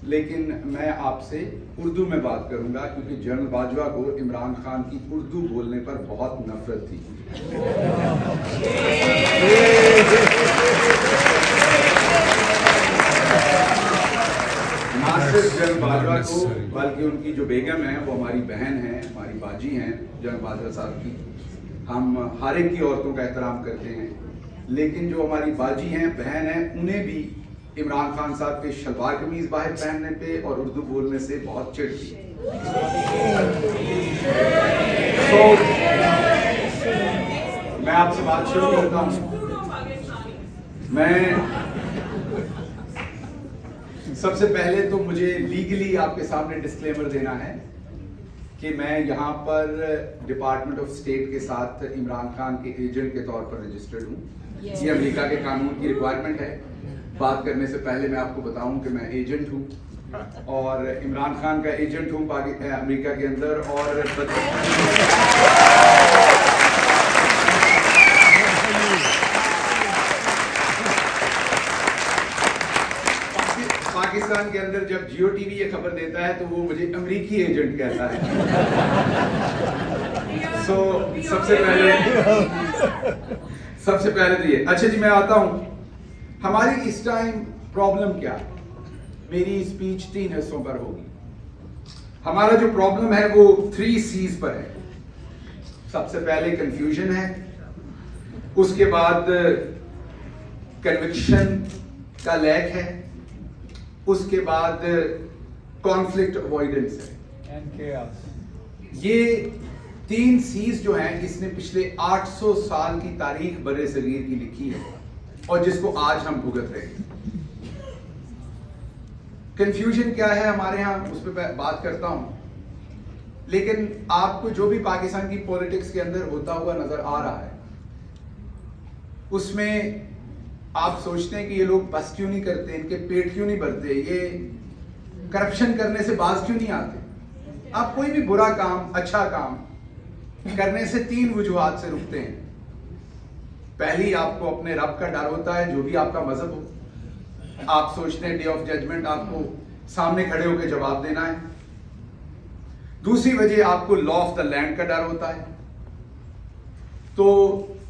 लेकिन मैं आपसे उर्दू में बात करूंगा क्योंकि जनरल बाजवा को इमरान खान की उर्दू बोलने पर बहुत नफरत थी। ना सिर्फ जनरल बाजवा को बल्कि उनकी जो बेगम है वो हमारी बहन है, हमारी बाजी हैं जनरल बाजवा साहब की। हम हर एक की औरतों का एहतराम करते हैं, लेकिन जो हमारी बाजी हैं, बहन हैं, उन्हें भी इमरान खान साहब के शलवार कमीज बाहर पहनने पे और उर्दू बोलने से बहुत चिढ़ थी। तो मैं आपसे बात शुरू करता हूं। मैं सबसे पहले तो मुझे लीगली आपके सामने डिस्क्लेमर देना है कि मैं यहाँ पर डिपार्टमेंट ऑफ स्टेट के साथ इमरान खान के एजेंट के तौर पर रजिस्टर्ड हूँ। ये अमेरिका के कानून की रिक्वायरमेंट है। बात करने से पहले मैं आपको बताऊं कि मैं एजेंट हूं और इमरान खान का एजेंट हूं अमेरिका के अंदर। और पाकिस्तान के अंदर जब जियो टीवी ये खबर देता है तो वो मुझे अमेरिकी एजेंट कहता है। सबसे पहले तो ये। अच्छा जी, मैं आता हूं। हमारी इस टाइम प्रॉब्लम क्या है? मेरी स्पीच 3 हिस्सों पर होगी। हमारा जो प्रॉब्लम है वो 3 C's पर है। सबसे पहले कंफ्यूजन है, उसके बाद कन्विक्शन का लैक है, उसके बाद कॉन्फ्लिक्ट अवॉइडेंस है। ये 3 C's जो हैं, इसने पिछले 800 साल की तारीख बरे सगीर की लिखी है और जिसको आज हम भुगत रहे हैं। कंफ्यूजन क्या है हमारे यहाँ, उस पर बात करता हूं। लेकिन आपको जो भी पाकिस्तान की पॉलिटिक्स के अंदर होता हुआ नजर आ रहा है, उसमें आप सोचते हैं कि ये लोग बस क्यों नहीं करते, इनके पेट क्यों नहीं भरते, ये करप्शन करने से बाज क्यों नहीं आते। आप कोई भी बुरा काम, अच्छा काम करने से 3 वजूहात से रुकते हैं। पहली, आपको अपने रब का डर होता है, जो भी आपका मजहब हो। आप सोचते हैं डे ऑफ जजमेंट आपको सामने खड़े होकर जवाब देना है। दूसरी वजह, आपको लॉ ऑफ द लैंड का डर होता है। तो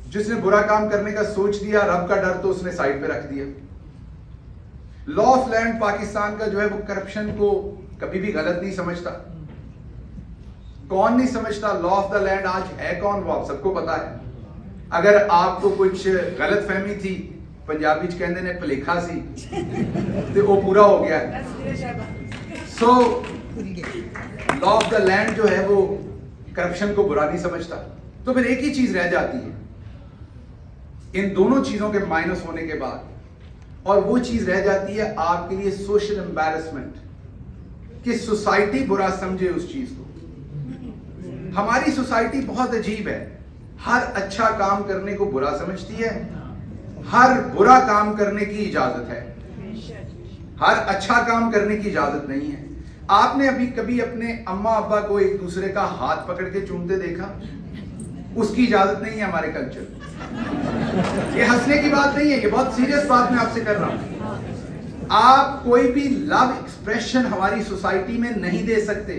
जिसने बुरा काम करने का सोच दिया, रब का डर तो उसने साइड पे रख दिया। लॉ ऑफ लैंड पाकिस्तान का जो है वो करप्शन को कभी भी गलत नहीं समझता। कौन नहीं समझता लॉ ऑफ द लैंड आज है कौन, वो आप सबको पता है। अगर आपको कुछ गलत फहमी थी, पंजाबी च कहते ने भलेखा सी, तो वो पूरा हो गया। So law of the land जो है वो करप्शन को बुरा नहीं समझता। तो फिर एक ही चीज रह जाती है इन दोनों चीजों के माइनस होने के बाद, और वो चीज रह जाती है आपके लिए सोशल एम्बैरेसमेंट, कि सोसाइटी बुरा समझे उस चीज को। हमारी सोसाइटी बहुत अजीब है, हर अच्छा काम करने को बुरा समझती है, हर बुरा काम करने की इजाजत है, हर अच्छा काम करने की इजाजत नहीं है। आपने अभी कभी अपने अम्मा अब्बा को एक दूसरे का हाथ पकड़ के चूमते देखा? उसकी इजाजत नहीं है हमारे कल्चर। ये हंसने की बात नहीं है, ये बहुत सीरियस बात मैं आपसे कर रहा हूं। आप कोई भी लव एक्सप्रेशन हमारी सोसाइटी में नहीं दे सकते,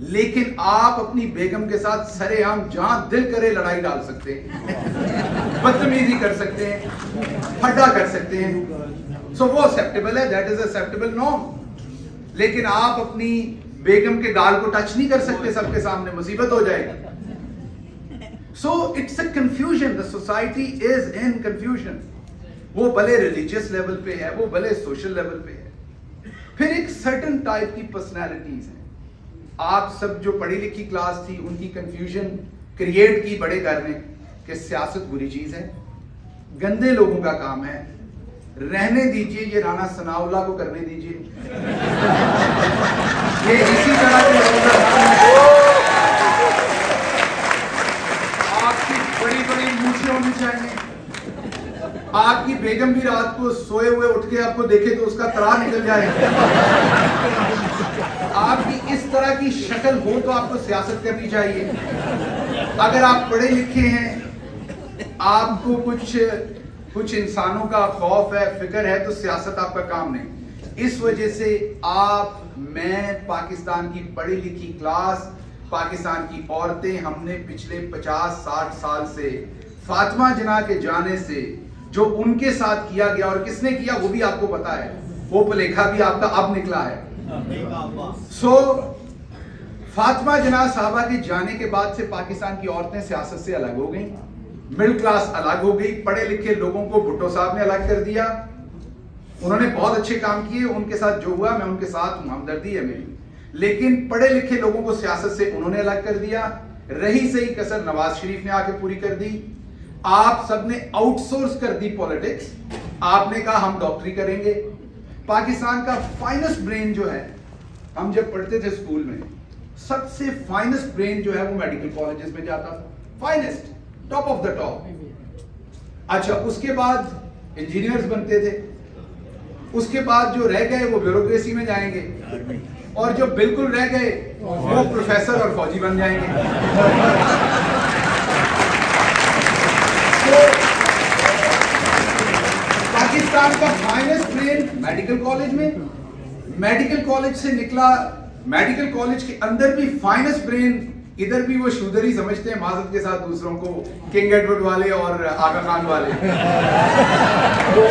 लेकिन आप अपनी बेगम के साथ सरेआम जहां दिल करे लड़ाई डाल सकते हैं, बदतमीजी कर सकते हैं, फड्डा कर सकते हैं। सो वो एक्सेप्टेबल है, दैट इज एक्सेप्टेबल नॉर्म। लेकिन आप अपनी बेगम के गाल को टच नहीं कर सकते सबके सामने, मुसीबत हो जाएगी। So it's a confusion, the society is in confusion. वो भले रिलीजियस लेवल पे है, वो भले सोशल लेवल पे है। फिर एक सर्टन टाइप की पर्सनैलिटीज हैं। आप सब जो पढ़ी लिखी क्लास थी, उनकी कंफ्यूजन क्रिएट की बड़े घर ने कि सियासत बुरी चीज है, गंदे लोगों का काम है, रहने दीजिए, ये राणा सनाउल्लाह को करने दीजिए। ये इसी तरह के आपकी बड़ी बड़ी मूछें होनी चाहिए। आपकी बेगम भी रात को सोए हुए उठ के आपको देखे तो उसका तरा निकल जाए। आपकी इस तरह की शक्ल हो तो आपको सियासत करनी चाहिए। अगर आप पढ़े लिखे हैं, आपको कुछ कुछ इंसानों का खौफ है, फिक्र है, तो सियासत आपका काम नहीं। इस वजह से आप, मैं, पाकिस्तान की पढ़ी लिखी क्लास, पाकिस्तान की औरतें, हमने पिछले 50-60 साल से फातिमा जिन्ना के जाने से जो उनके साथ किया गया, और किसने किया वो भी आपको पता है, वो लेखा भी आपका अब निकला है। फातिमा जिन्ना साहबा के जाने के बाद से पाकिस्तान की औरतें सियासत से अलग हो गई, मिडिल क्लास अलग हो गई, पढ़े लिखे लोगों को भुट्टो साहब ने अलग कर दिया। उन्होंने बहुत अच्छे काम किए, उनके साथ जो हुआ मैं उनके साथ हूं, हमदर्दी है मेरी, लेकिन पढ़े लिखे लोगों को सियासत से उन्होंने अलग कर दिया। रही सही कसर नवाज शरीफ ने आके पूरी कर दी। आप सबने आउटसोर्स कर दी पॉलिटिक्स। आपने कहा हम डॉक्टरी करेंगे। पाकिस्तान का फाइनेस्ट ब्रेन जो है, हम जब पढ़ते थे स्कूल में, सबसे फाइनेस्ट ब्रेन जो है वो मेडिकल कॉलेजेस में जाता था, finest, top of the top. अच्छा, उसके बाद इंजीनियर्स बनते थे, उसके बाद जो रह गए वो ब्यूरोक्रेसी में जाएंगे, और जो बिल्कुल रह गए वो प्रोफेसर और फौजी बन जाएंगे। तो पाकिस्तान का फाइनेस्ट ब्रेन मेडिकल कॉलेज में, मेडिकल कॉलेज से निकला, मेडिकल कॉलेज के अंदर भी फाइनेस्ट ब्रेन, इधर भी वो शूदर ही समझते हैं माजरत के साथ दूसरों को, किंग एडवर्ड वाले और आगा खान वाले। तो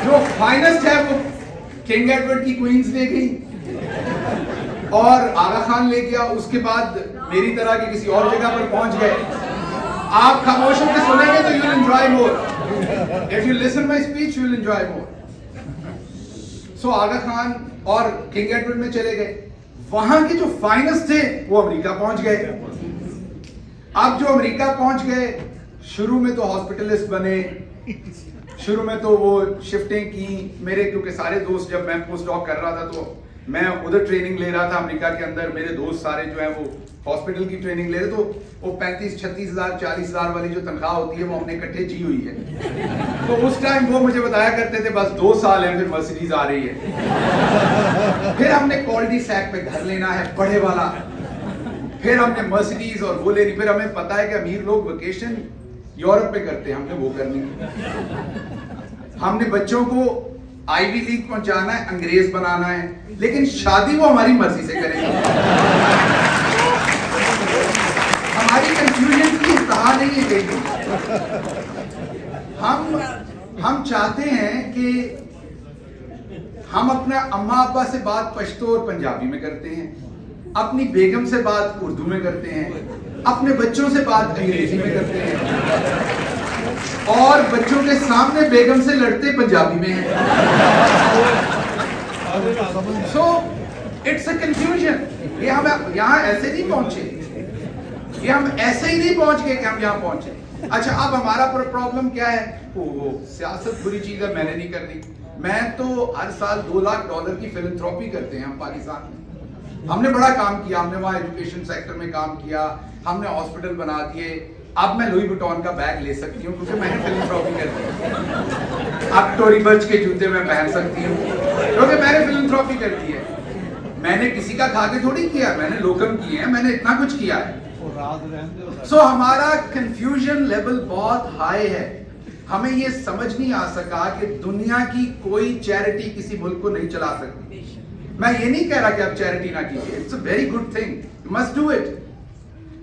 जो फाइनेस्ट है वो किंग एडवर्ड की क्वींस ले गई और आगा खान ले गया, उसके बाद मेरी तरह के किसी और जगह पर पहुंच गए। आप खामोश होकर सुनेंगे तो you will enjoy more, if you listen my speech you will enjoy more. So Aga Khan और किंग एडवर्ड में चले गए, वहां के जो फाइनेस्ट थे वो अमेरिका पहुंच गए। अब जो अमेरिका पहुंच गए, शुरू में तो हॉस्पिटलिस्ट बने, शुरू में तो वो शिफ्टें की मेरे, क्योंकि सारे दोस्त, जब मैं पोस्ट डॉक कर रहा था तो मैं उधर ट्रेनिंग ले रहा था अमेरिका के अंदर, मेरे दोस्त सारे जो हैं वो हॉस्पिटल की ट्रेनिंग ले रहे, तो वो 35-36 हज़ार 40 हज़ार वाली जो तनख्वाह होती है वो हमने इकट्ठे जी हुई है। तो उस टाइम वो मुझे बताया करते थे बस 2 साल है फिर मर्सिडीज आ रही है, फिर हमने कॉल्डी सैक पे घर लेना है बड़े वाला, फिर हमने मर्सिडीज और वो लेनी, फिर हमें पता है कि अमीर लोग वेकेशन यूरोप पे करते हैं, हमने वो करनी। हमने बच्चों को आईवी लीग पहुंचाना है, अंग्रेज बनाना है, लेकिन शादी वो हमारी मर्जी से करेंगे। हमारी कंफ्यूजन की इंतहा नहीं है कहीं। हम चाहते हैं कि हम अपना अम्मा अब्बा से बात पश्तो और पंजाबी में करते हैं, अपनी बेगम से बात उर्दू में करते हैं, अपने बच्चों से बात अंग्रेजी में करते हैं, और बच्चों के सामने बेगम से लड़ते पंजाबी में हैं। So it's a confusion. ये हम यहाँ ऐसे नहीं पहुंचे, ये हम ऐसे ही नहीं पहुंच गए कि हम यहाँ पहुंचे। अच्छा, अब हमारा प्रॉब्लम क्या है? ओहो, सियासत बुरी चीज है, मैंने नहीं करनी। मैं तो हर साल $2 लाख की फिलैंथ्रोपी करते हैं हम पाकिस्तान में। हमने बड़ा काम किया, हमने वहाँ एजुकेशन सेक्टर में काम किया, हमने हॉस्पिटल बना दिए। अब मैं लुई वुइटन का बैग ले सकती हूँ क्योंकि मैंने फिलैंथ्रोपी कर दी। अब टोरी बर्च के जूते मैं पहन सकती हूँ क्योंकि मैंने फिलैंथ्रोपी कर दी है। मैंने किसी का खा के थोड़ी किया, मैंने लोकम किए हैं, मैंने इतना कुछ किया है। सो हमारा कंफ्यूजन लेवल बहुत हाई है। हमें ये समझ नहीं आ सका कि दुनिया की कोई चैरिटी किसी मुल्क को नहीं चला सकती। मैं ये नहीं कह रहा कि आप चैरिटी ना कीजिए, it's a very good thing, you must do it.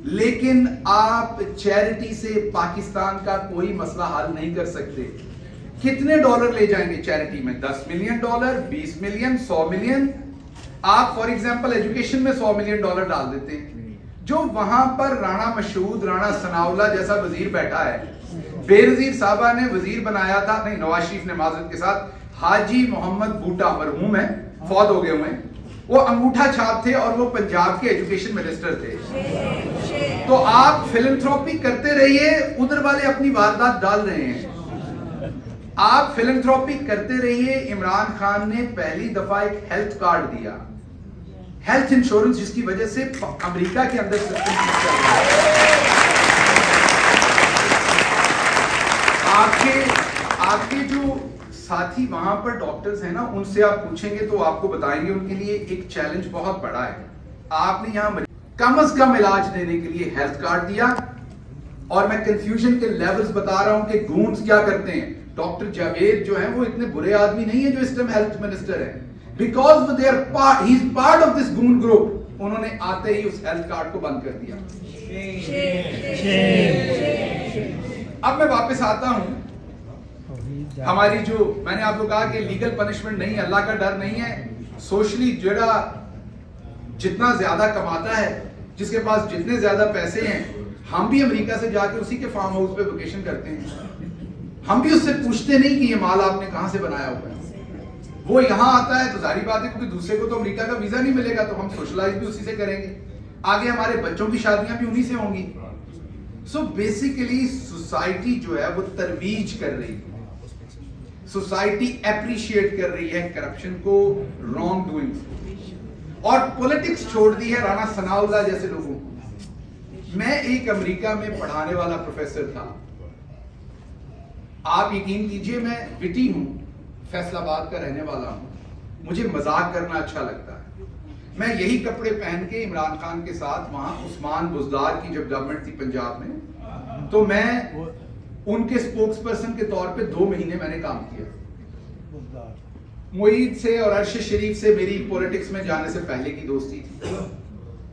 लेकिन आप चैरिटी से पाकिस्तान का कोई मसला हल नहीं कर सकते। कितने डॉलर ले जाएंगे चैरिटी में? $10 मिलियन, $20 मिलियन, $100 मिलियन। आप फॉर एग्जांपल एजुकेशन में $100 मिलियन डाल देते हैं। जो वहां पर राणा मशहूद, राणा सनाउल्लाह जैसा वजीर बैठा है, बेनजीर साहबा ने वजीर बनाया था, नहीं नवाज शरीफ ने माजरत के साथ, हाजी मोहम्मद बूटा मरहूम है, फौत हो गए हुए, वो अंगूठा छाप थे और वो पंजाब के एजुकेशन मिनिस्टर थे। तो आप फिलैंथ्रोपी करते रहिए, उधर वाले अपनी वारदात डाल रहे हैं। आप फिलैंथ्रोपी करते रहिए। इमरान खान ने पहली दफा एक हेल्थ कार्ड दिया, हेल्थ इंश्योरेंस, जिसकी वजह से अमेरिका के अंदर सिस्टम चल रहा है। आपके जो साथी वहां पर डॉक्टर्स हैं ना, उनसे आप पूछेंगे तो आपको बताएंगे उनके लिए एक चैलेंज बहुत बड़ा है। आपने यहाँ कम से कम इलाज देने के लिए हेल्थ कार्ड दिया, और मैं कंफ्यूजन के लेवल्स बता रहा हूं कि गूंस क्या करते हैं, डॉक्टर जावेद जो है वो इतने बुरे आदमी नहीं है जो इस टाइम हेल्थ मिनिस्टर है, because they are part, he is part of this goon group. उन्होंने आते ही उस हेल्थ कार्ड को बंद कर दिया। अब मैं वापस आता हूं, हमारी जो मैंने आपको कहा कि लीगल पनिशमेंट नहीं, अल्लाह का डर नहीं है। सोशली जड़ा जितना ज्यादा कमाता है, जिसके पास जितने ज्यादा पैसे हैं, हम भी अमेरिका से जाके उसी के फार्म हाउस पे वेकेशन करते हैं। हम भी उससे पूछते नहीं कि ये माल आपने कहां से बनाया हुआ है। वो यहां आता है तो जाहिर बात है क्योंकि दूसरे को तो अमेरिका का वीजा नहीं मिलेगा, तो हम सोशलाइज भी उसी से करेंगे। आगे हमारे बच्चों की शादियां भी उन्हीं से होंगी। सो बेसिकली सोसाइटी जो है वो तरवीज कर रही है, सोसाइटी एप्रिशिएट कर रही है करप्शन को, रॉन्ग डूइंग, और पॉलिटिक्स छोड़ दी है राणा सनाउल्लाह जैसे लोगों को। मैं एक अमेरिका में पढ़ाने वाला प्रोफेसर था। आप यकीन कीजिए मैं विटी हूं, फैसलाबाद का रहने वाला हूं, मुझे मजाक करना अच्छा लगता है। मैं यही कपड़े पहन के इमरान खान के साथ वहां उस्मान बुज़दार की जब गवर्नमेंट थी पंजाब में, तो मैं उनके स्पोक्स पर्सन के तौर पे 2 महीने मैंने काम किया। मुईद से और अर्श शरीफ से मेरी पॉलिटिक्स में जाने से पहले की दोस्ती थी।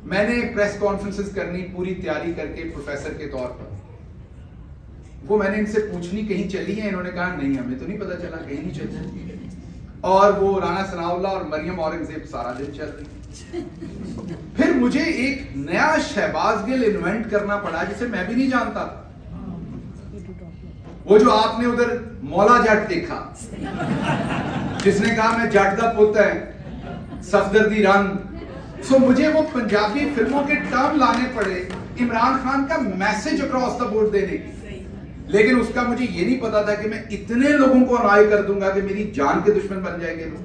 मैंने प्रेस कॉन्फ्रेंसेस करनी पूरी तैयारी करके प्रोफेसर के तौर पर। वो मैंने इनसे पूछनी कहीं चली है, इन्होंने कहा नहीं हमें तो नहीं पता चला, कहीं नहीं चली। और वो राणा सनाउल्लाह और मरियम औरंगजेब सारा दिन चल रही। फिर मुझे एक नया शहबाज गिल इन्वेंट करना पड़ा जिसे मैं भी नहीं जानता था। वो जो आपने उधर मौला जट देखा, जिसने कहा मैं जट दा पुत है, सफदरदी रंग। सो मुझे वो पंजाबी फिल्मों के टर्म लाने पड़े इमरान खान का मैसेज अक्रॉस द बोर्ड देने की। लेकिन उसका मुझे ये नहीं पता था कि मैं इतने लोगों को राय कर दूंगा कि मेरी जान के दुश्मन बन जाएंगे लोग।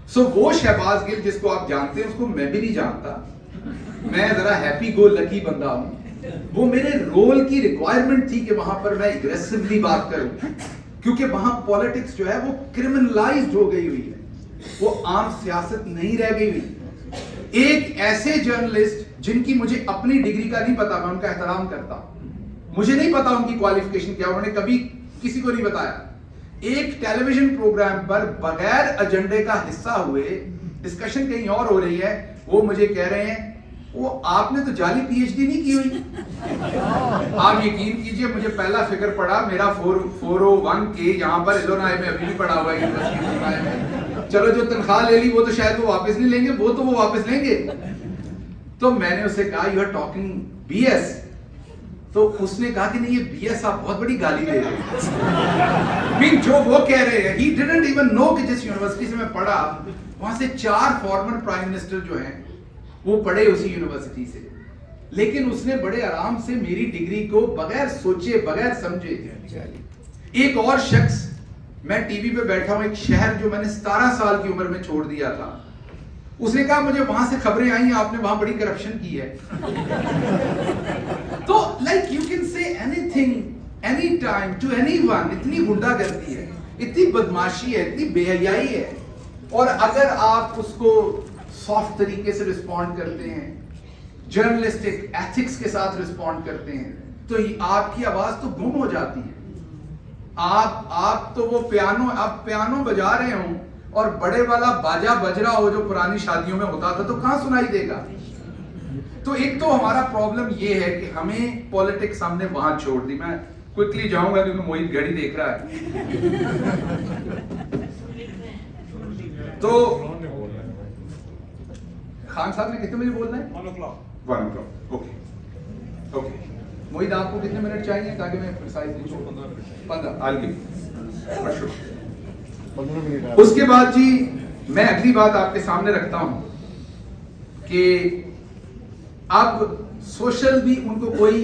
सो वो शहबाज गिल जिसको आप जानते हैं उसको मैं भी नहीं जानता। मैं जरा हैप्पी गो लकी बंदा हूं। वो मेरे रोल की रिक्वायरमेंट थी कि वहां पर मैं एग्रेसिवली बात करूं, क्योंकि वहां पॉलिटिक्स जो है वो क्रिमिनलाइज्ड हो गई हुई है, वो आम सियासत नहीं रह गई हुई। एक ऐसे जर्नलिस्ट जिनकी मुझे अपनी डिग्री का नहीं पता, मैं उनका एहतराम करता हूं, मुझे नहीं पता उनकी क्वालिफिकेशन क्या, उन्होंने कभी किसी को नहीं बताया। एक टेलीविजन प्रोग्राम पर बगैर एजेंडे का हिस्सा हुए, डिस्कशन कहीं और हो रही है, वो मुझे कह रहे हैं वो आपने तो जाली पीएचडी नहीं की हुई। आप यकीन कीजिए मुझे पहला फिक्र पड़ा, मेरा 401 के यहाँ पर इलोनाई में अभी भी पड़ा हुआ है यूनिवर्सिटी में। चलो जो तनख्वाह ले ली वो तो शायद वो वापस नहीं लेंगे, वो तो वो वापस लेंगे। तो मैंने उसे कहा यू आर टॉकिंग बीएस, तो उसने कहा कि नहीं ये बीएस आप बहुत बड़ी गाली दे रहे हैं। जो वो कह रहे हैं, he didn't even know कि जिस यूनिवर्सिटी से मैं पढ़ा वहां से 4 फॉर्मर प्राइम मिनिस्टर जो हैं वो पढ़े उसी यूनिवर्सिटी से। लेकिन उसने बड़े आराम से मेरी डिग्री को बगैर सोचे बगैर समझे। एक और शख्स, मैं टीवी पे बैठा हूं, एक शहर जो मैंने 17 साल की उम्र में छोड़ दिया था, उसने कहा मुझे वहां से खबरें आई आपने वहां बड़ी करप्शन की है। तो like you can say anything any time to anyone. इतनी गुंडागर्दी है, इतनी बदमाशी है, इतनी बेहयाई है, और अगर आप उसको सॉफ्ट तरीके से रिस्पॉन्ड करते हैं, जर्नलिस्टिक एथिक्स के साथ रिस्पॉन्ड करते हैं, तो आपकी आवाज तो गुम हो जाती है। आप तो वो पियानो, आप पियानो बजा रहे हो और बड़े वाला बाजा बज रहा हो जो पुरानी शादियों में होता था, तो कहां सुनाई देगा। तो एक तो हमारा प्रॉब्लम ये है कि हमें पॉलिटिक्स हमने वहां छोड़ दी। मैं क्विकली जाऊंगा क्योंकि मोहित घड़ी देख रहा है। तो खान साहब ने कितने बजे बोलना है? 1 o'clock। ओके। मोहित आपको कितने मिनट चाहिए ताकि मैं प्रिसाइज लिखूं? 15। I'll give for sure। उसके बाद जी मैं अगली बात आपके सामने रखता हूं कि अब सोशल भी उनको कोई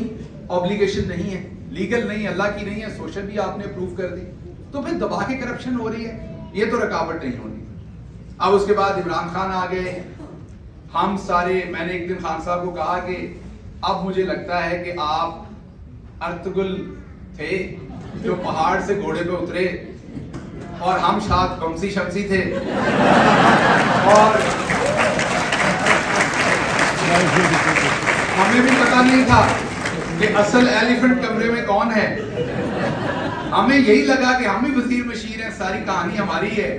ऑब्लिगेशन नहीं है, लीगल नहीं, अल्लाह की नहीं है, सोशल भी आपने अप्रूव कर दी, तो फिर दबा के करप्शन हो रही है, ये तो रुकावट नहीं होनी। अब उसके बाद इमरान खान आ गए, हम सारे, मैंने एक दिन खान साहब को कहा कि अब मुझे लगता है कि आप अर्तुगरुल थे जो पहाड़ से घोड़े पे उतरे और हम साथ बमसी शमसी थे, और हमें भी पता नहीं था कि असल एलिफेंट कमरे में कौन है। हमें यही लगा कि हम ही वजीर बशीर हैं, सारी कहानी हमारी है।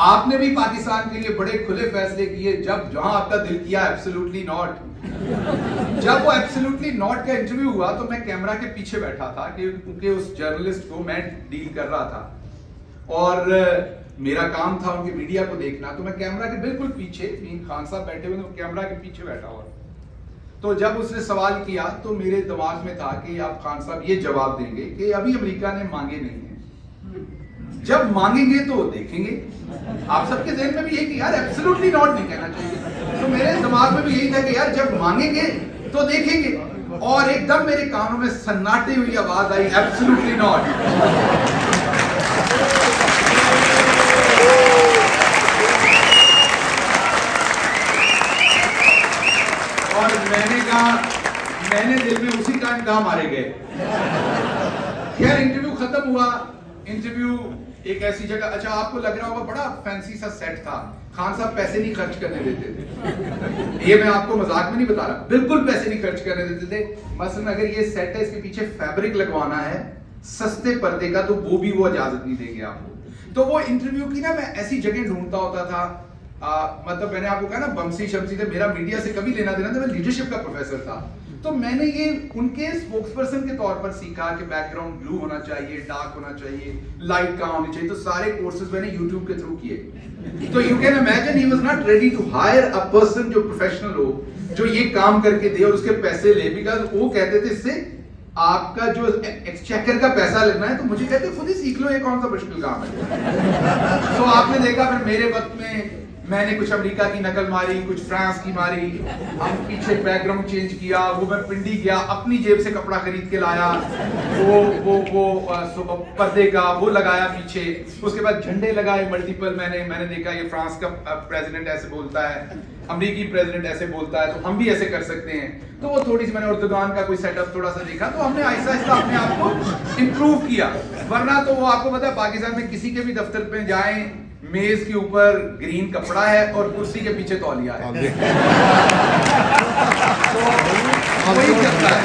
आपने भी पाकिस्तान के लिए बड़े खुले फैसले किए, जब जहां आपका दिल किया एब्सोल्युटली नॉट। जब वो एब्सोल्युटली नॉट का इंटरव्यू हुआ तो मैं कैमरा के पीछे बैठा था क्योंकि उस जर्नलिस्ट को मैं डील कर रहा था और मेरा काम था उनकी मीडिया को देखना। तो मैं कैमरा के बिल्कुल पीछे, खान साहब बैठे हुए थे, कैमरा के पीछे बैठा हुआ। तो जब उसने सवाल किया तो मेरे दिमाग में था कि आप खान साहब ये जवाब देंगे कि अभी अमेरिका ने मांगे नहीं है, जब मांगेंगे तो देखेंगे। आप सबके ज़हन में भी यही कि यार एब्सोल्युटली नॉट नहीं कहना चाहिए। तो मेरे दिमाग में भी यही था कि यार जब मांगेंगे तो देखेंगे। और एकदम मेरे कानों में सन्नाटे हुई आवाज आई, एब्सोल्युटली नॉट। और मैंने कहा, मैंने दिल में उसी टाइम कहा मारे गए। खैर इंटरव्यू खत्म हुआ। इंटरव्यू एक ऐसी जगह, अच्छा आपको लग रहा होगा बड़ा फैंसी सा सेट था, खान साहब पैसे नहीं खर्च करने देते थे। ये मैं आपको मजाक में नहीं बता रहा, बिल्कुल पैसे नहीं खर्च करने देते थे। मसलन अगर ये सेट है, इसके पीछे फैब्रिक लगवाना है सस्ते पर्दे का, तो वो भी वो इजाजत नहीं देंगे आपको। तो वो इंटरव्यू की ना मैं ऐसी जगह ढूंढता होता था। मतलब मैंने आपको कहा ना बमसी शमसी थे, मेरा मीडिया से कभी लेना देना था, मैं लीडरशिप का प्रोफेसर था। तो मैंने ये उनके स्पोक्सपर्सन के तौर पर सीखा कि बैकग्राउंड ब्लू होना चाहिए, डार्क होना चाहिए, लाइट कहाँ होनी चाहिए। तो सारे कोर्सेज मैंने यूट्यूब के थ्रू किए। तो you can imagine he was not ready to hire a person जो प्रोफेशनल हो, जो ये काम करके दे और उसके पैसे ले, बिकॉज वो कहते थे इससे आपका जो एक्सचेकर का पैसा लगना है। तो मुझे कहते खुद ही सीख लो, ये कौन सा मुश्किल काम है। तो आपने देखा फिर मेरे वक्त में मैंने कुछ अमेरिका की नकल मारी, कुछ फ्रांस की मारी, हम पीछे बैकग्राउंड चेंज किया, वो मैं पिंडी गया, अपनी जेब से कपड़ा खरीद के लाया, वो पर्दे का वो लगाया पीछे। उसके बाद झंडे लगाए मल्टीपल। मैंने देखा ये फ्रांस का प्रेसिडेंट ऐसे बोलता है, अमेरिकी प्रेसिडेंट ऐसे बोलता है, तो हम भी ऐसे कर सकते हैं। तो वो थोड़ी सी मैंने उर्दुगान का कोई सेटअप थोड़ा सा देखा, तो हमने आहिस्ता आहिस्ता अपने आप को इम्प्रूव किया। वरना तो वो आपको पता है पाकिस्तान में किसी के भी दफ्तर पे जाएं, मेज के ऊपर ग्रीन कपड़ा है और कुर्सी के पीछे तौलिया है। वही चलता है।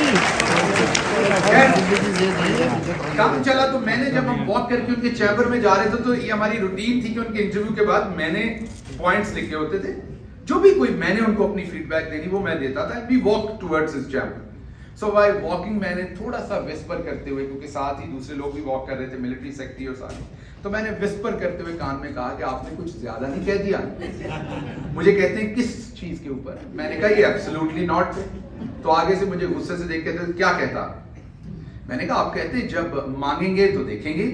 काम चला। तो मैंने जब हम वॉक करके उनके चैम्बर में जा रहे थे, तो ये हमारी रूटीन थी कि उनके इंटरव्यू के बाद मैंने पॉइंट्स लिखे होते थे, जो भी कोई मैंने उनको अपनी फीडबैक देनी वो मैं देता था। We walk towards his chamber. So by walking मैंने थोड़ा सा विस्पर करते हुए, क्योंकि साथ ही दूसरे लोग भी वॉक कर रहे थे, मिलिट्री सेक्रेटरी और सारे, तो मैंने विस्पर करते हुए कान में कहा कि आपने कुछ ज्यादा नहीं कह दिया। मुझे कहते हैं किस चीज के ऊपर? मैंने कहा ये एब्सोल्युटली नॉट। तो आगे से मुझे गुस्से से देख के कहते क्या कहता? मैंने कहा आप कहते जब मांगेंगे तो देखेंगे।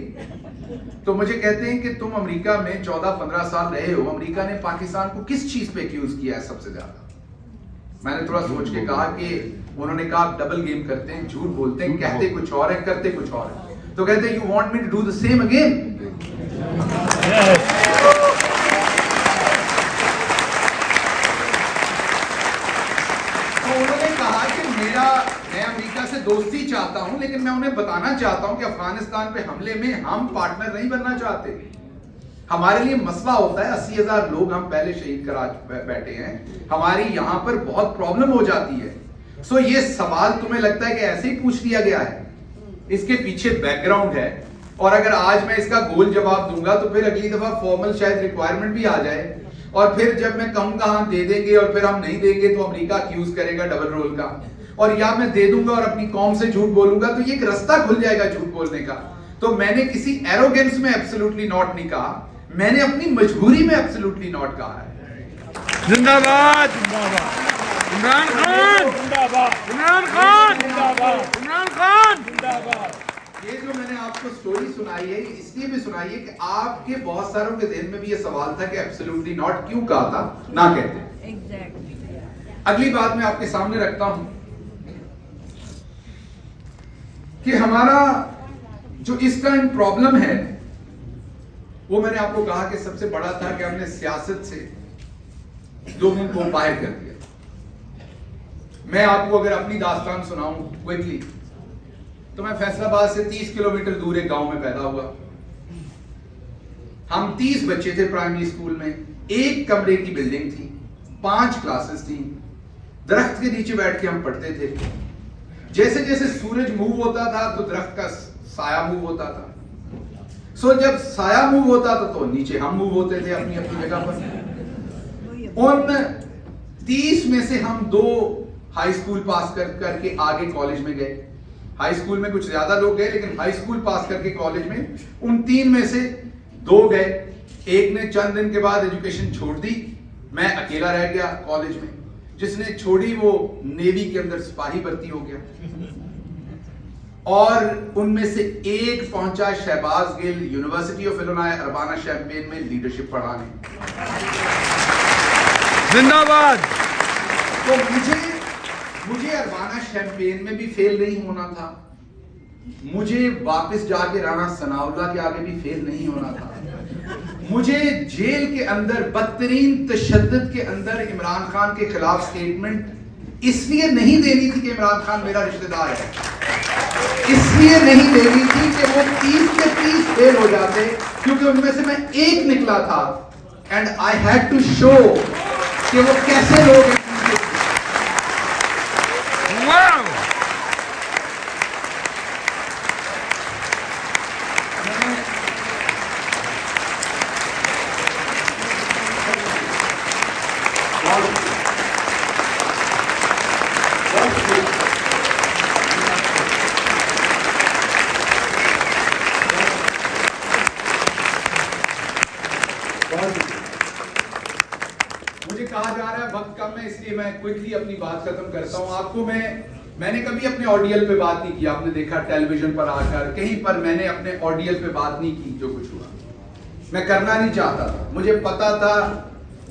तो मुझे कहते हैं कि तुम अमेरिका में 14-15 साल रहे हो, अमेरिका ने पाकिस्तान को किस चीज पे एक्यूज किया है सबसे ज्यादा? मैंने थोड़ा सोच के कहा कि उन्होंने कहा आप डबल गेम करते हैं, झूठ बोलते हैं, कहते कुछ और है, करते कुछ और है। तो कहते हैं you want me to do the same again? तो उन्होंने कहा कि मैं अमेरिका से दोस्ती चाहता हूं, लेकिन मैं उन्हें बताना चाहता हूं कि अफगानिस्तान पे हमले में हम पार्टनर नहीं बनना चाहते। हमारे लिए मसला होता है, 80,000 लोग हम पहले शहीद करा बैठे हैं, हमारी यहां पर बहुत प्रॉब्लम हो जाती है। सो ये सवाल तुम्हें लगता है कि ऐसे ही पूछ लिया गया है? इसके पीछे बैकग्राउंड है, और अगर आज मैं इसका गोल जवाब दूंगा तो फिर अगली दफा फॉर्मल शायद रिक्वायरमेंट भी आ जाए, और फिर जब मैं कहूंगा हाँ दे देंगे और फिर हम नहीं देंगे तो अमेरिका एक्यूज करेगा डबल रोल का, और या मैं दे दूंगा और अपनी कौम से झूठ बोलूंगा, तो ये एक रास्ता खुल जाएगा झूठ बोलने का। तो मैंने किसी एरोगेंस में एब्सोल्युटली नॉट नहीं कहा, मैंने अपनी मजबूरी में एब्सोल्युटली नॉट कहा है। जिंदाबाद इमरान खान, इमरान खान, इमरान खान जिंदाबाद। ये जो मैंने आपको स्टोरी सुनाई है, इसलिए भी सुनाई है कि आपके बहुत सारों के दिल में भी ये सवाल था कि एब्सोल्युटली नॉट क्यों कहा था, ना कहते। Exactly. अगली बात मैं आपके सामने रखता हूं कि हमारा जो इस टाइम प्रॉब्लम है, वो मैंने आपको कहा कि सबसे बड़ा था कि हमने सियासत से लोगों को बाहर कर दिया। मैं आपको अगर अपनी दास्तान सुनाऊं क्विकली, तो मैं फैसलाबाद से 30 किलोमीटर दूर एक गांव में पैदा हुआ। हम 30 बच्चे थे प्राइमरी स्कूल में, एक कमरे की बिल्डिंग थी, 5 क्लासेस थी, दरख्त के नीचे बैठ के हम पढ़ते थे। जैसे जैसे सूरज मूव होता था तो दरख्त का साया मूव होता था। सो जब साया मूव होता था तो नीचे हम मूव होते थे अपनी अपनी जगह पर। उन 30 में से हम 2 हाई स्कूल पास करके आगे कॉलेज में गए। हाई स्कूल में कुछ ज्यादा लोग गए, लेकिन हाई स्कूल पास करके कॉलेज में उन 3 में से 2 गए। एक ने चंद दिन के बाद एजुकेशन छोड़ दी, मैं अकेला रह गया कॉलेज में। जिसने छोड़ी वो नेवी के अंदर सिपाही भर्ती हो गया। और उनमें से एक पहुंचा Shahbaz Gill university of Illinois Urbana Champaign में लीडरशिप पढ़ाने। जिंदाबाद। तो मुझे अर्बाना शैम्पेन में भी फेल नहीं होना था, मुझे वापस जाके राणा सनाउल्लाह के आगे भी फेल नहीं होना था, मुझे जेल के अंदर बदतरीन तशद्दुद के अंदर इमरान खान के खिलाफ स्टेटमेंट इसलिए नहीं देनी थी कि इमरान खान मेरा रिश्तेदार है, इसलिए नहीं देनी थी कि वो 30 के 30 फेल हो जाते, क्योंकि उनमें से मैं एक निकला था। And I had to show कि वो कैसे लोग हैं। मुझे कहा जा रहा है वक्त कम है, इसलिए मैं क्विकली अपनी बात खत्म करता हूं। आपको मैंने कभी अपने ऑडियल पे बात नहीं की, आपने देखा टेलीविजन पर आकर कहीं पर मैंने अपने ऑडियल पे बात नहीं की। जो कुछ हुआ मैं करना नहीं चाहता था, मुझे पता था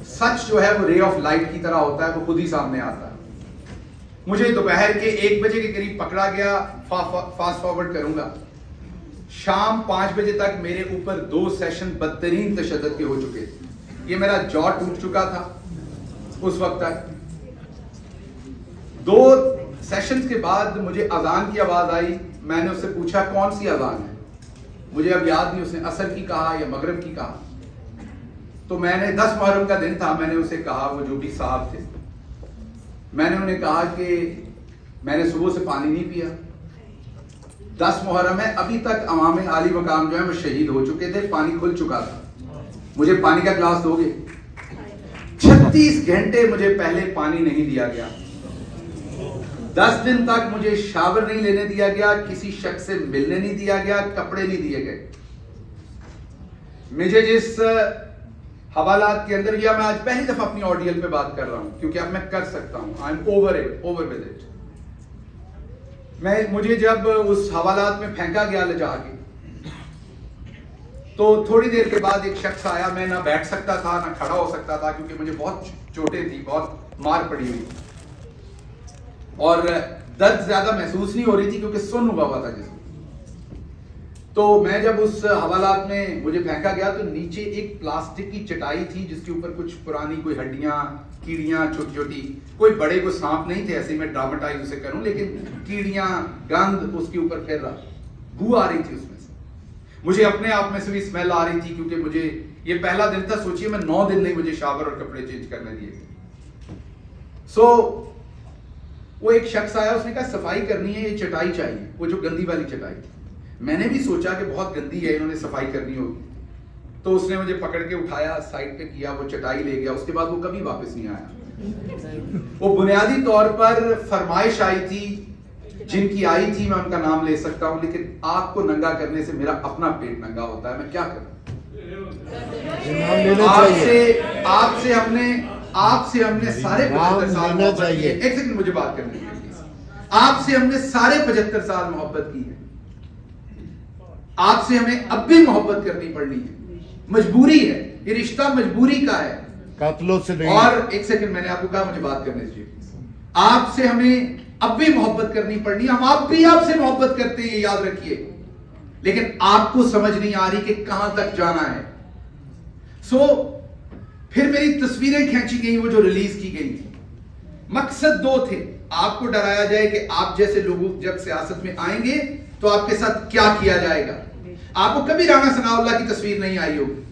सच जो है वो रे ऑफ लाइट की तरह होता है, वो खुद ही सामने आता है। मुझे दोपहर के 1 बजे के करीब पकड़ा गया, फास्ट फॉरवर्ड करूंगा, शाम 5 बजे तक मेरे ऊपर 2 सेशन बदतरीन तशद्दुद के हो चुके थे। ये मेरा जॉ टूट चुका था उस वक्त तक। 2 सेशंस के बाद मुझे अजान की आवाज आई, मैंने उससे पूछा कौन सी अजान है, मुझे अब याद नहीं उसने असर की कहा या मगरिब की कहा। तो मैंने 10 मुहर्रम का दिन था, मैंने उसे कहा, वो जो भी साहब थे, मैंने उन्हें कहा कि मैंने सुबह से पानी नहीं पिया, 10 मुहर्रम है, अभी तक अवाम आली मकाम जो है वो शहीद हो चुके थे, पानी खुल चुका था, मुझे पानी का गिलास दोगे? 36 घंटे मुझे पहले पानी नहीं दिया गया, 10 दिन तक मुझे शावर नहीं लेने दिया गया, किसी शख्स से मिलने नहीं दिया गया, कपड़े नहीं दिए गए। मुझे जिस हवालात के अंदर, या मैं आज पहली दफा अपनी ऑडियल पे बात कर रहा हूं क्योंकि अब मैं कर सकता हूं, I am over with it. मुझे जब उस हवालात में फेंका गया ले जाके, तो थोड़ी देर के बाद एक शख्स आया, मैं ना बैठ सकता था ना खड़ा हो सकता था क्योंकि मुझे बहुत चोटें थी, बहुत मार पड़ी हुई और दर्द ज्यादा महसूस नहीं हो रही थी क्योंकि सुन्न हुआ था जिसमें। तो मैं जब उस हवालात में मुझे फेंका गया तो नीचे एक प्लास्टिक की चटाई थी जिसके ऊपर कुछ पुरानी कोई हड्डियां, कीड़ियां, छोटी छोटी, कोई बड़े कोई सांप नहीं थे, ऐसे मैं ड्रामेटाइज उसे करूं, लेकिन कीड़ियां, गंध उसके ऊपर फिर रहा, बू आ रही थी उसमें से, मुझे अपने आप में से भी स्मेल आ रही थी क्योंकि मुझे ये पहला दिन था, सोचिए मैं 9 दिन नहीं मुझे शावर और कपड़े चेंज करने दिए। सो वो एक शख्स आया, उसने कहा सफाई करनी है, ये चटाई चाहिए, वो जो गंदी वाली चटाई थी। मैंने भी सोचा कि बहुत गंदी है, इन्होंने सफाई करनी होगी, तो उसने मुझे पकड़ के उठाया, साइड पे किया, वो चटाई ले गया, उसके बाद वो कभी वापस नहीं आया। वो बुनियादी तौर पर फरमाइश आई थी, जिनकी आई थी मैं उनका नाम ले सकता हूं, लेकिन आपको नंगा करने से मेरा अपना पेट नंगा होता है, मैं क्या करूं? आपसे हमने सारे 75 साल मोहब्बत की है। एक सेकंड मुझे बात करने दीजिए। आपसे हमने सारे 75 साल मोहब्बत की है, आपसे हमें अब भी मोहब्बत करनी पड़नी है, मजबूरी है, ये रिश्ता मजबूरी का है, कातलों से नहीं। और एक सेकंड, मैंने आपको कहा मुझे बात करने दीजिए। आपसे हमें अब भी मोहब्बत करनी पड़नी है, हम आप भी आपसे मोहब्बत करते हैं, याद रखिए, लेकिन आपको समझ नहीं आ रही कि कहां तक जाना है। फिर मेरी तस्वीरें खींची गई, वो जो रिलीज की गई थी, मकसद 2 थे, आपको डराया जाए कि आप जैसे लोग जब सियासत में आएंगे तो आपके साथ क्या किया जाएगा। आपको कभी राणा सनाउल्लाह की तस्वीर नहीं आई होगी,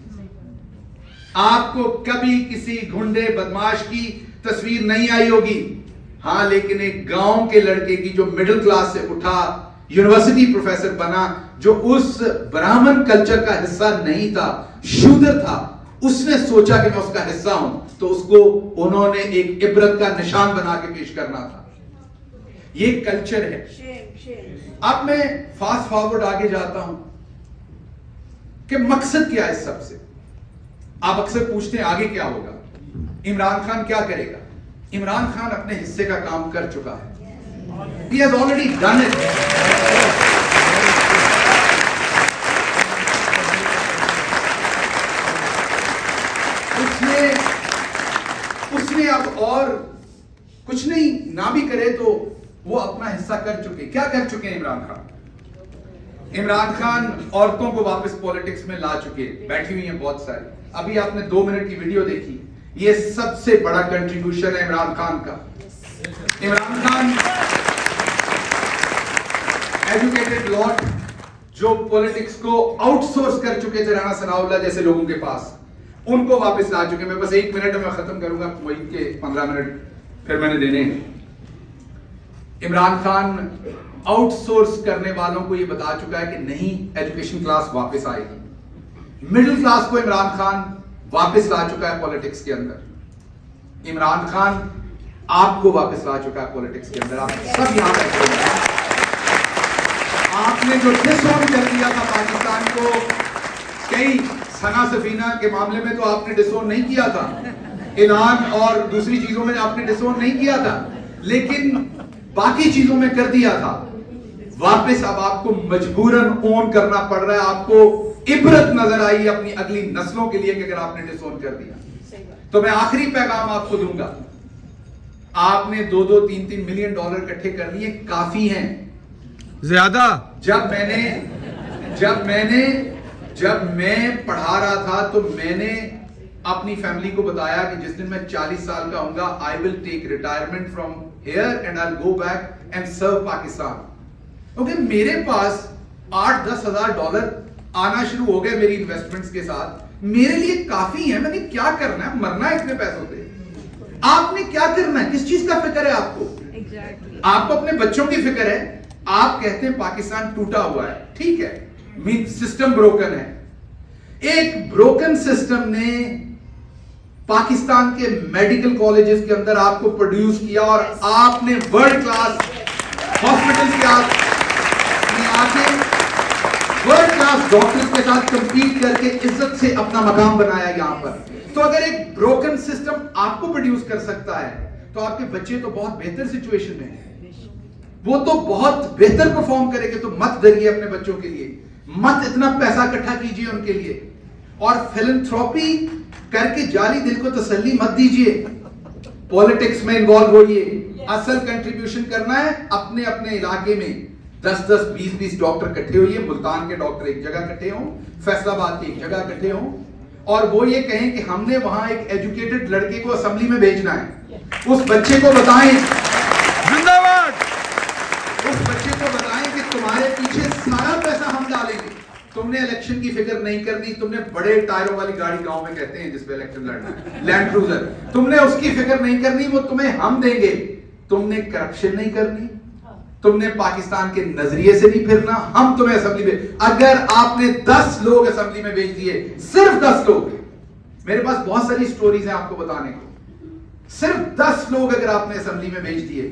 आपको कभी किसी गुंडे बदमाश की तस्वीर नहीं आई होगी, हाँ, लेकिन एक गांव के लड़के की जो मिडिल क्लास से उठा, यूनिवर्सिटी प्रोफेसर बना, जो उस ब्राह्मण कल्चर का हिस्सा नहीं था, शूद्र था, उसने सोचा कि मैं उसका हिस्सा हूं, तो उसको उन्होंने एक इबरत का निशान बना के पेश करना था। ये कल्चर है। अब मैं फास्ट फॉरवर्ड आगे जाता हूं कि मकसद क्या है इस सब से। आप अक्सर पूछते हैं आगे क्या होगा, इमरान खान क्या करेगा। इमरान खान अपने हिस्से का काम कर चुका है। He has already done it. उसने अब और कुछ नहीं, ना भी करे तो वो अपना हिस्सा कर चुके। क्या कर चुके हैं इमरान खान? इमरान खान औरतों को वापस पॉलिटिक्स में ला चुके, बैठी हुई हैं बहुत सारी। अभी आपने 2 मिनट की वीडियो देखी, ये सबसे बड़ा कंट्रीब्यूशन है इमरान खान का। इमरान खान एजुकेटेड लॉट, जो पॉलिटिक्स को आउटसोर्स कर चुके थे राणा सनाउल्लाह जैसे लोगों के पास, उनको वापस ला चुके। मैं बस 1 मिनट में खत्म करूंगा, वही के 15 मिनट फिर मैंने देने हैं। इमरान खान आउटसोर्स करने वालों को यह बता चुका है कि नहीं, एजुकेशन क्लास वापस आएगी। मिडिल क्लास को इमरान खान वापस ला चुका है पॉलिटिक्स के अंदर। इमरान खान आपको वापस ला चुका है पॉलिटिक्स के अंदर। आप सब यहां पर आपने जो डिसऑन कर दिया था पाकिस्तान को, कई सना सफीना के मामले में तो आपने डिसऑन नहीं किया था, ऐलान और दूसरी चीजों में आपने डिसऑन नहीं किया था, लेकिन बाकी चीजों में कर दिया था। वापस अब आपको मजबूरन ओन करना पड़ रहा है। आपको इबरत नजर आई अपनी अगली नस्लों के लिए कि अगर आपने डिसऑन कर दिया। तो मैं आखिरी पैगाम आपको दूंगा, आपने 2-2, 3-3 मिलियन डॉलर इकट्ठे कर लिए, काफी हैं, ज्यादा। जब मैं पढ़ा रहा था तो मैंने अपनी फैमिली को बताया कि जिस दिन मैं 40 साल का होऊंगा, I will take retirement from here and I will go back and serve Pakistan. क्योंकि मेरे पास 8-10 हजार डॉलर आना शुरू हो गए मेरी इन्वेस्टमेंट्स के साथ, मेरे लिए काफी है। मैंने क्या करना है, मरना है इतने पैसों से। आपने क्या करना है, किस चीज का फिक्र है आपको? आपको अपने बच्चों की फिक्र है। आप कहते हैं पाकिस्तान टूटा हुआ है, ठीक है, मीन सिस्टम ब्रोकन है। एक ब्रोकन सिस्टम ने पाकिस्तान के मेडिकल कॉलेजेस के अंदर आपको प्रोड्यूस किया और आपने वर्ल्ड क्लास हॉस्पिटल के आके वर्ल्ड क्लास डॉक्टर्स के साथ कंपीट करके इज्जत से अपना मकाम बनाया यहां पर। तो अगर एक ब्रोकन सिस्टम आपको प्रोड्यूस कर सकता है, तो आपके बच्चे तो बहुत बेहतर सिचुएशन में हैं, वो तो बहुत बेहतर परफॉर्म करेंगे। तो मत डरिए अपने बच्चों के लिए, मत इतना पैसा इकट्ठा कीजिए उनके लिए, और फिलैंथ्रोपी करके जाली दिल को तसल्ली मत दीजिए। पॉलिटिक्स में इन्वॉल्व होइए। असल कंट्रीब्यूशन करना है अपने अपने इलाके में। 10-10, 20-20 डॉक्टर इकट्ठे होइए। मुल्तान के डॉक्टर एक जगह इकट्ठे हों, फैसलाबाद के एक जगह इकट्ठे हों, और वो ये कहें कि हमने वहां एक एजुकेटेड लड़के को असेंबली में भेजना है। उस बच्चे को बताएं, जिंदाबाद, उस बच्चे को बताएं कि तुम्हारे पीछे सारा पैसा हम डालेंगे, तुमने इलेक्शन की फिक्र नहीं करनी, तुमने बड़े टायरों वाली गाड़ी गांव में कहते हैं जिसपे इलेक्शन लड़ना है, लैंड क्रूजर, तुमने उसकी फिक्र नहीं करनी, वो तुम्हें हम देंगे। तुमने करप्शन नहीं करनी, तुमने पाकिस्तान के नजरिए से नहीं फिरना, हम तुम्हें असेंबली में, अगर आपने 10 लोग असेंबली में भेज दिए, सिर्फ 10 लोग, मेरे पास बहुत सारी स्टोरीज हैं आपको बताने को, सिर्फ 10 लोग अगर आपने असेंबली में भेज दिए,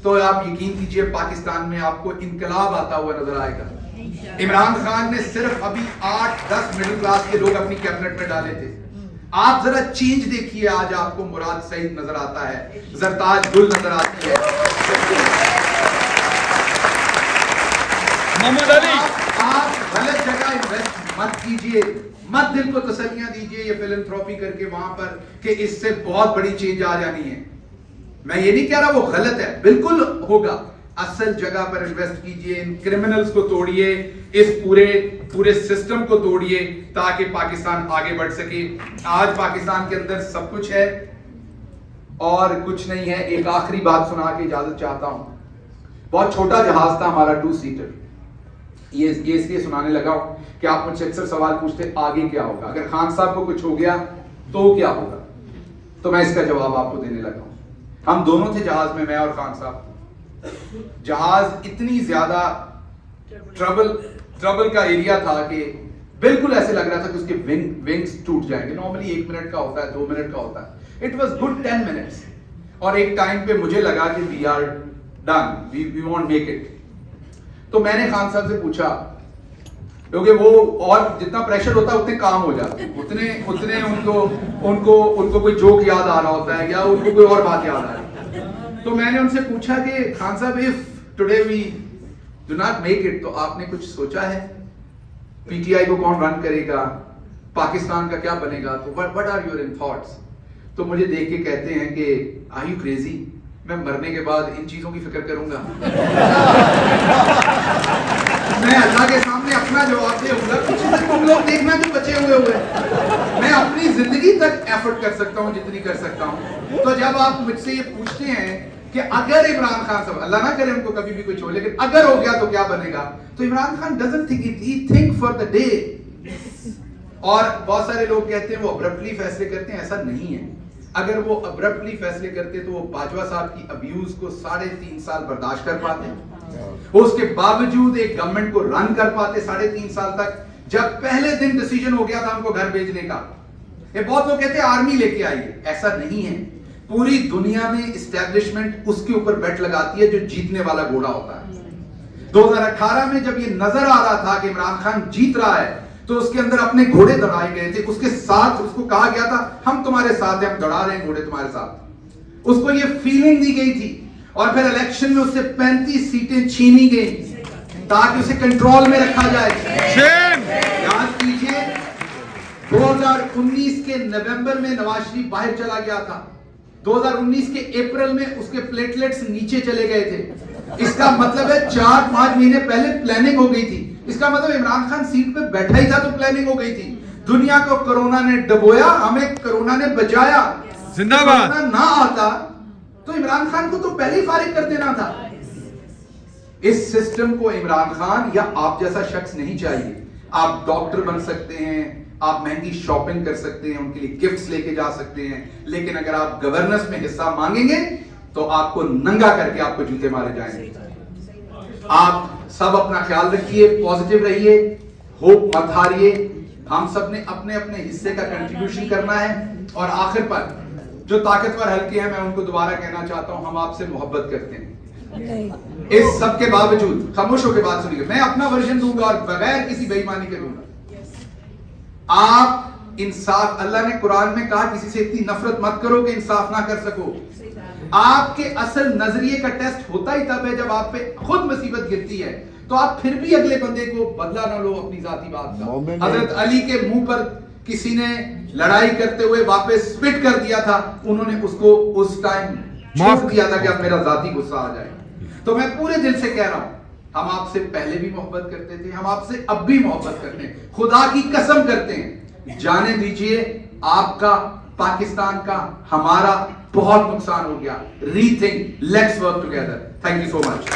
तो आप यकीन कीजिए पाकिस्तान में आपको इनकलाब आता हुआ नजर आएगा। इमरान खान ने सिर्फ अभी 8-10 मिडिल क्लास के लोग अपनी कैबिनेट में डाले थे। आप जरा चेंज देखिए, आज आपको मुराद सईद नजर आता है, जरताज गुल नजर आती है, मोहम्मद अली। आप गलत जगह इन्वेस्ट मत कीजिए, मत दिल को तसल्लियां दीजिए ये फिलैंथ्रोपी करके वहां पर कि इससे बहुत बड़ी चेंज आ जानी है। मैं ये नहीं कह रहा वो गलत है, बिल्कुल होगा। असल जगह पर इन्वेस्ट कीजिए, इन क्रिमिनल्स को तोड़िए, इस पूरे सिस्टम को तोड़िए ताकि पाकिस्तान आगे बढ़ सके। आज पाकिस्तान के अंदर सब कुछ है और कुछ नहीं है। एक आखिरी बात सुना के इजाजत चाहता हूं। बहुत छोटा जहाज था हमारा 2 सीटर, ये इसलिए सुनाने लगा कि आप मुझसे अक्सर सवाल पूछते आगे क्या होगा, अगर खान साहब को कुछ हो गया तो क्या होगा, तो मैं इसका जवाब आपको देने लगा हूं। हम दोनों थे जहाज में, मैं और खान साहब। जहाज इतनी ज्यादा ट्रबल का एरिया था कि बिल्कुल ऐसे लग रहा था कि उसके विंग्स टूट जाएंगे। नॉर्मली 1 मिनट का होता है, 2 मिनट का होता है। It was good 10 minutes. और एक टाइम पे मुझे लगा कि we are done, we won't make it. तो मैंने खान साहब से पूछा, क्योंकि वो और जितना प्रेशर होता है उतने काम हो जाते हैं, उतने उनको कोई जोक याद आ रहा होता है या उनको कोई और बात याद आ रही है। तो मैंने उनसे पूछा कि Khan sahab, if today we do not make it, तो आपने कुछ सोचा है? पीटीआई को कौन रन करेगा? पाकिस्तान का क्या बनेगा? तो what are your in thoughts? तो मुझे देख के कहते हैं कि आर यू क्रेजी? मैं मरने के बाद इन चीजों की फिक्र करूंगा? मैं अल्लाह के सामने अपना जवाब दूंगा, कुछ तुम लोग देखना जो बचे हुए मैं अपनी जिंदगी तक एफर्ट कर सकता हूं जितनी कर सकता हूं। तो जब आप मुझसे ये पूछते हैं कि अगर इमरान खान साहब, अल्लाह ना करे उनको कभी भी कुछ हो, लेकिन अगर हो गया तो क्या बनेगा, तो Imran Khan doesn't think it, he think for the day. और बहुत सारे लोग कहते हैं वो अब्रप्टली फैसले करते हैं, ऐसा नहीं है। अगर वो अब्रप्टली फैसले करते तो वो बाजवा साहब की अब्यूज को 3.5 साल बर्दाश्त कर पाते, वो उसके बावजूद एक गवर्नमेंट को रन कर पाते 3.5 साल तक, जब पहले दिन डिसीजन हो गया था उनको घर भेजने का। ये बहुत लोग कहते हैं आर्मी लेके आइए, ऐसा नहीं है। पूरी दुनिया में इस्टेब्लिशमेंट उसके ऊपर बेट लगाती है जो जीतने वाला घोड़ा होता है। 2018 में जब ये नजर आ रहा था कि इमरान खान जीत रहा है, तो उसके अंदर अपने घोड़े दौड़ाए गए थे, उसके साथ उसको कहा गया था हम तुम्हारे साथ हैं, हम दौड़ा रहे हैं घोड़े तुम्हारे साथ। उसको ये फीलिंग दी गई थी। और फिर इलेक्शन में उससे 35 सीटें छीनी गई ताकि उसे कंट्रोल में रखा जाए। याद कीजिए 2019 के नवंबर में नवाज शरीफ बाहर चला गया था, 2019 के अप्रैल में उसके प्लेटलेट्स नीचे चले गए थे। इसका मतलब है 4-5 महीने पहले प्लानिंग हो गई थी। इसका मतलब इमरान खान सीट पे बैठा ही था तो प्लानिंग हो गई थी। दुनिया को कोरोना ने डुबोया, हमें कोरोना ने बचाया। जिंदाबाद। कोरोना ना आता तो इमरान खान को तो पहले ही फारिग कर देना था। इस सिस्टम को इमरान खान या आप जैसा शख्स नहीं चाहिए। आप डॉक्टर बन सकते हैं, आप महंगी शॉपिंग कर सकते हैं, उनके लिए गिफ्ट्स लेके जा सकते हैं, लेकिन अगर आप गवर्नेंस में हिस्सा मांगेंगे तो आपको नंगा करके आपको जूते मारे जाएंगे। आप सब अपना ख्याल रखिए, पॉजिटिव रहिए, होप मत हारिए। हम सब ने अपने अपने हिस्से का कंट्रीब्यूशन करना है। और आखिर पर जो ताकतवर हल्के हैं, मैं उनको दोबारा कहना चाहता हूं, हम आपसे मोहब्बत करते हैं। इस सब के बावजूद खामोश होकर बात सुनिए, मैं अपना वर्जन दूंगा और बगैर किसी बेईमानी के दूंगा। आप इंसाफ, अल्लाह ने कुरान में कहा किसी से इतनी नफरत मत करो कि इंसाफ ना कर सको। आपके असल नजरिए का टेस्ट होता ही तब है जब आप पे खुद मुसीबत गिरती है, तो आप फिर भी अगले बंदे को बदला ना लो अपनी जाती बात का। हजरत अली के मुंह पर किसी ने लड़ाई करते हुए वापस स्पिट कर दिया था, उन्होंने उसको उस टाइम माफ किया था कि अब मेरा जाती गुस्सा आ जाए। तो मैं पूरे दिल से कह रहा हूं, हम आपसे पहले भी मोहब्बत करते थे, हम आपसे अब भी मोहब्बत करते हैं, खुदा की कसम करते हैं। जाने दीजिए आपका, पाकिस्तान का, हमारा बहुत नुकसान हो गया। Rethink, let's work together. Thank you so much.